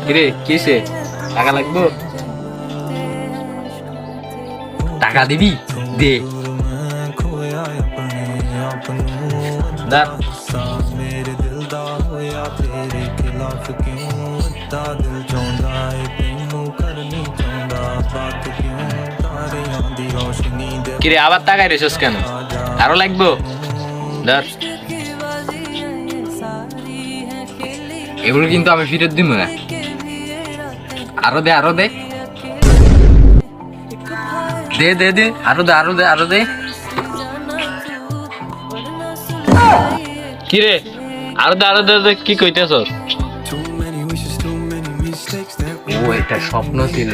কিরে কিসে টাকা লাগবো? টাকা দিবি? দে কিরে আবার টাকায় রেছিস কেন? আরো লাগবো? ধর, এগুলো কিন্তু আমি ফেরত দিব না। আরো দে, আরো দে, দে দে দে, আরো দে, আরো দে, আরো দে। কিরে আরো দে, আরো দে, কি কইতেছ? ও এটা স্বপ্ন ছিল।